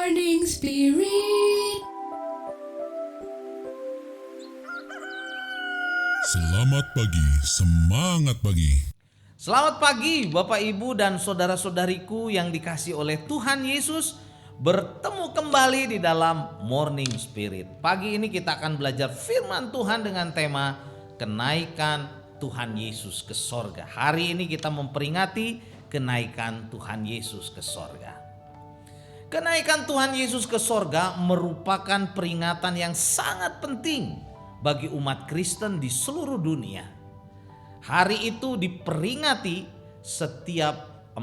Morning Spirit. Selamat pagi, semangat pagi. Selamat pagi Bapak Ibu dan saudara-saudariku yang dikasihi oleh Tuhan Yesus. Bertemu kembali di dalam Morning Spirit. Pagi ini kita akan belajar firman Tuhan dengan tema kenaikan Tuhan Yesus ke sorga. Hari ini kita memperingati kenaikan Tuhan Yesus ke sorga. Kenaikan Tuhan Yesus ke sorga merupakan peringatan yang sangat penting bagi umat Kristen di seluruh dunia. Hari itu diperingati setiap 40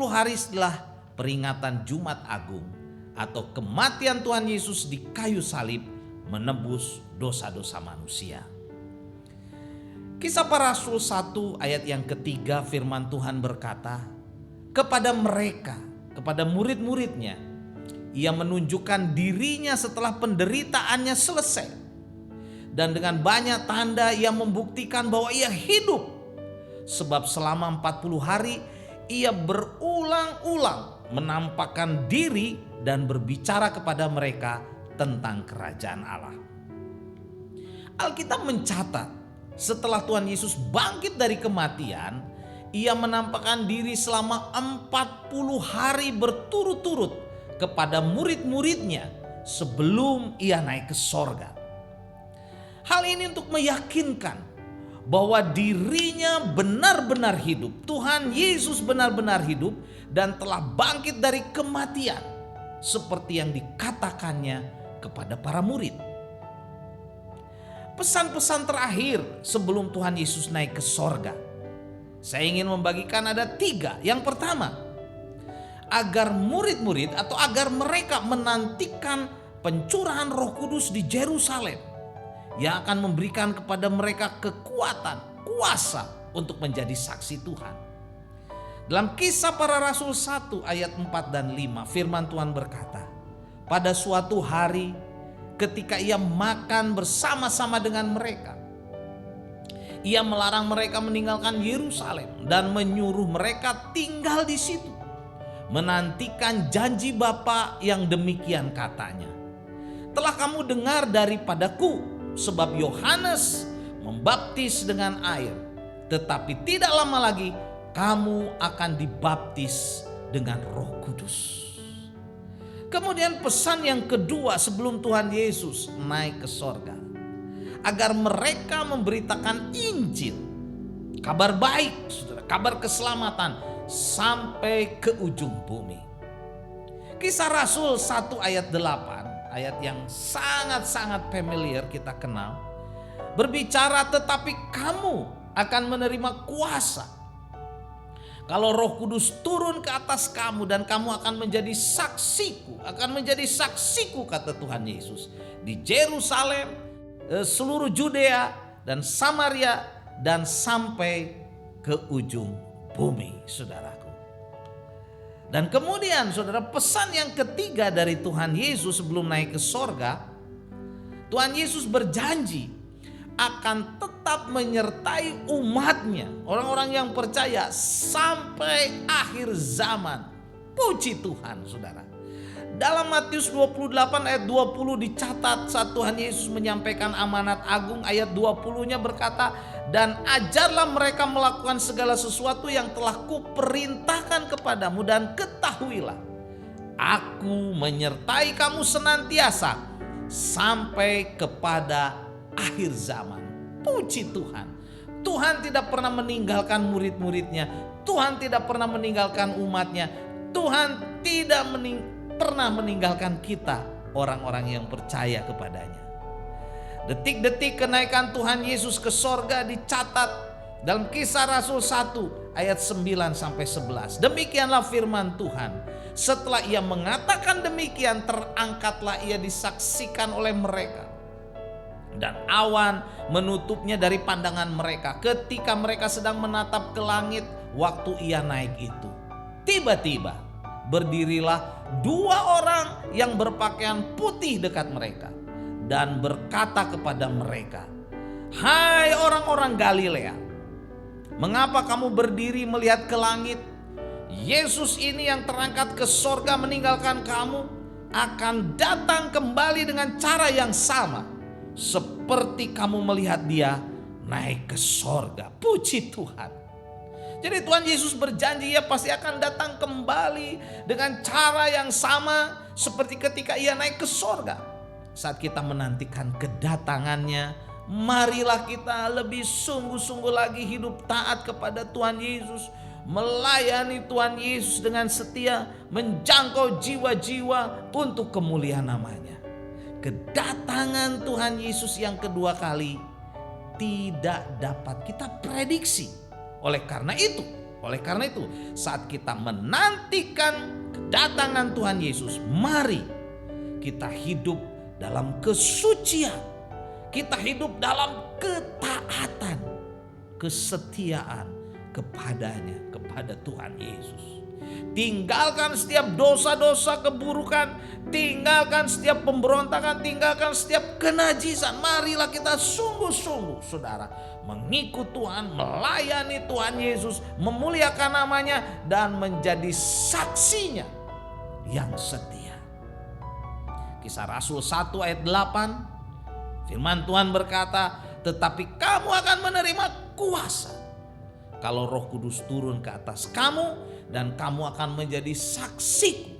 hari setelah peringatan Jumat Agung atau kematian Tuhan Yesus di kayu salib menebus dosa-dosa manusia. Kisah Para Rasul 1 ayat yang ketiga firman Tuhan berkata, kepada mereka, kepada murid-muridnya, ia menunjukkan dirinya setelah penderitaannya selesai. Dan dengan banyak tanda ia membuktikan bahwa ia hidup. Sebab selama 40 hari ia berulang-ulang menampakkan diri dan berbicara kepada mereka tentang kerajaan Allah. Alkitab mencatat setelah Tuhan Yesus bangkit dari kematian, ia menampakkan diri selama 40 hari berturut-turut kepada murid-muridnya sebelum ia naik ke sorga. Hal ini untuk meyakinkan bahwa dirinya benar-benar hidup. Tuhan Yesus benar-benar hidup dan telah bangkit dari kematian seperti yang dikatakannya kepada para murid. Pesan-pesan terakhir sebelum Tuhan Yesus naik ke sorga, saya ingin membagikan ada 3. Yang pertama, agar murid-murid atau agar mereka menantikan pencurahan Roh Kudus di Yerusalem yang akan memberikan kepada mereka kekuatan, kuasa untuk menjadi saksi Tuhan. Dalam Kisah Para Rasul 1 ayat 4 dan 5 firman Tuhan berkata, pada suatu hari ketika ia makan bersama-sama dengan mereka, ia melarang mereka meninggalkan Yerusalem dan menyuruh mereka tinggal di situ, menantikan janji Bapa yang demikian katanya. Telah kamu dengar daripadaku, sebab Yohanes membaptis dengan air, tetapi tidak lama lagi kamu akan dibaptis dengan Roh Kudus. Kemudian pesan yang kedua sebelum Tuhan Yesus naik ke sorga, agar mereka memberitakan Injil, kabar baik, saudara, kabar keselamatan sampai ke ujung bumi. Kisah Rasul 1 ayat 8, ayat yang sangat-sangat familiar kita kenal, berbicara tetapi kamu akan menerima kuasa kalau Roh Kudus turun ke atas kamu dan kamu akan menjadi saksiku, kata Tuhan Yesus, di Yerusalem, seluruh Judea dan Samaria dan sampai ke ujung bumi, saudaraku. Dan kemudian saudara, pesan yang ketiga dari Tuhan Yesus sebelum naik ke sorga, Tuhan Yesus berjanji akan tetap menyertai umatnya, orang-orang yang percaya sampai akhir zaman. Puji Tuhan, saudara. Dalam Matius 28 ayat 20 dicatat saat Tuhan Yesus menyampaikan amanat agung, ayat 20-nya berkata, dan ajarlah mereka melakukan segala sesuatu yang telah kuperintahkan kepadamu, dan ketahuilah aku menyertai kamu senantiasa sampai kepada akhir zaman. Puji Tuhan. Tuhan tidak pernah meninggalkan murid-muridnya. Tuhan tidak pernah meninggalkan umatnya. Tuhan tidak pernah meninggalkan kita, orang-orang yang percaya kepadanya. Detik-detik kenaikan Tuhan Yesus ke sorga dicatat dalam Kisah Rasul 1 ayat 9 sampai 11. Demikianlah firman Tuhan. Setelah ia mengatakan demikian, terangkatlah ia disaksikan oleh mereka, dan awan menutupnya dari pandangan mereka ketika mereka sedang menatap ke langit waktu ia naik itu. Tiba-tiba berdirilah 2 orang yang berpakaian putih dekat mereka dan berkata kepada mereka, hai orang-orang Galilea, mengapa kamu berdiri melihat ke langit? Yesus ini yang terangkat ke sorga meninggalkan kamu akan datang kembali dengan cara yang sama seperti kamu melihat dia naik ke sorga. Puji Tuhan. Jadi Tuhan Yesus berjanji ia pasti akan datang kembali dengan cara yang sama seperti ketika ia naik ke sorga. Saat kita menantikan kedatangannya, marilah kita lebih sungguh-sungguh lagi hidup taat kepada Tuhan Yesus, melayani Tuhan Yesus dengan setia, menjangkau jiwa-jiwa untuk kemuliaan namanya. Kedatangan Tuhan Yesus yang kedua kali tidak dapat kita prediksi. Oleh karena itu, saat kita menantikan kedatangan Tuhan Yesus, mari kita hidup dalam kesucian. Kita hidup dalam ketaatan, kesetiaan kepadanya, kepada Tuhan Yesus. Tinggalkan setiap dosa-dosa keburukan, tinggalkan setiap pemberontakan, tinggalkan setiap kenajisan. Marilah kita sungguh-sungguh saudara mengikut Tuhan, melayani Tuhan Yesus, memuliakan namanya dan menjadi saksinya yang setia. Kisah Rasul 1 ayat 8, firman Tuhan berkata, tetapi kamu akan menerima kuasa kalau Roh Kudus turun ke atas kamu, dan kamu akan menjadi saksiku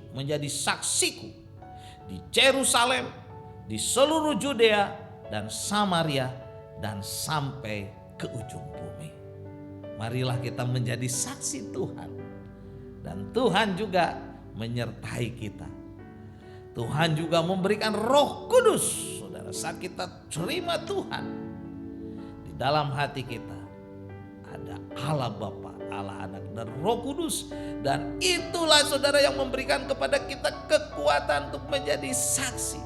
di Yerusalem, di seluruh Judea dan Samaria dan sampai ke ujung bumi. Marilah kita menjadi saksi Tuhan, dan Tuhan juga menyertai kita. Tuhan juga memberikan Roh Kudus. Saudara, saat kita terima Tuhan, di dalam hati kita ada Allah Bapa, Allah Anak dan Roh Kudus. Dan itulah saudara yang memberikan kepada kita kekuatan untuk menjadi saksi.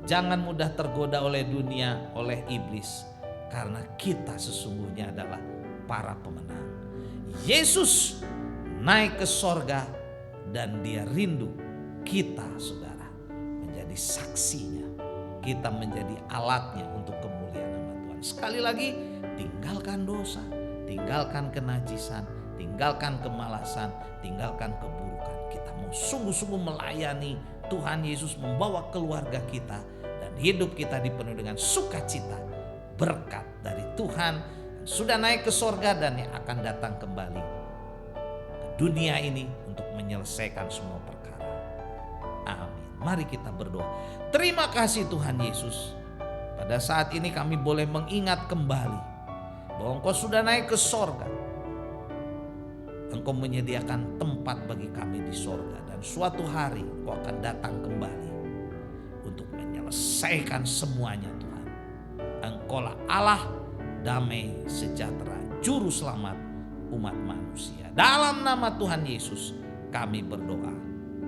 Jangan mudah tergoda oleh dunia, oleh iblis, karena kita sesungguhnya adalah para pemenang. Yesus naik ke sorga dan dia rindu kita saudara menjadi saksinya. Kita menjadi alatnya untuk kemuliaan nama Tuhan. Sekali lagi, tinggalkan dosa, tinggalkan kenajisan, tinggalkan kemalasan, tinggalkan keburukan. Kita mau sungguh-sungguh melayani Tuhan Yesus, membawa keluarga kita dan hidup kita dipenuhi dengan sukacita, berkat dari Tuhan yang sudah naik ke sorga dan yang akan datang kembali ke dunia ini untuk menyelesaikan semua perkara. Amin. Mari kita berdoa. Terima kasih Tuhan Yesus. Pada saat ini kami boleh mengingat kembali bahwa Engkau sudah naik ke sorga. Engkau menyediakan tempat bagi kami di sorga. Dan suatu hari Engkau akan datang kembali untuk menyelesaikan semuanya Tuhan. Engkaulah Allah damai sejahtera, juru selamat umat manusia. Dalam nama Tuhan Yesus kami berdoa.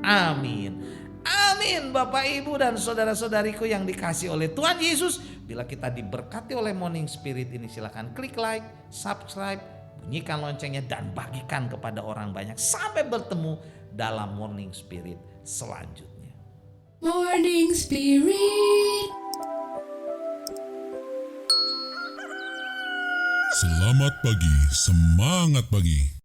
Amin. Amin. Bapak, Ibu dan saudara-saudariku yang dikasihi oleh Tuhan Yesus, bila kita diberkati oleh Morning Spirit ini, silakan klik like, subscribe, bunyikan loncengnya dan bagikan kepada orang banyak. Sampai bertemu dalam Morning Spirit selanjutnya. Morning Spirit. Selamat pagi, semangat pagi.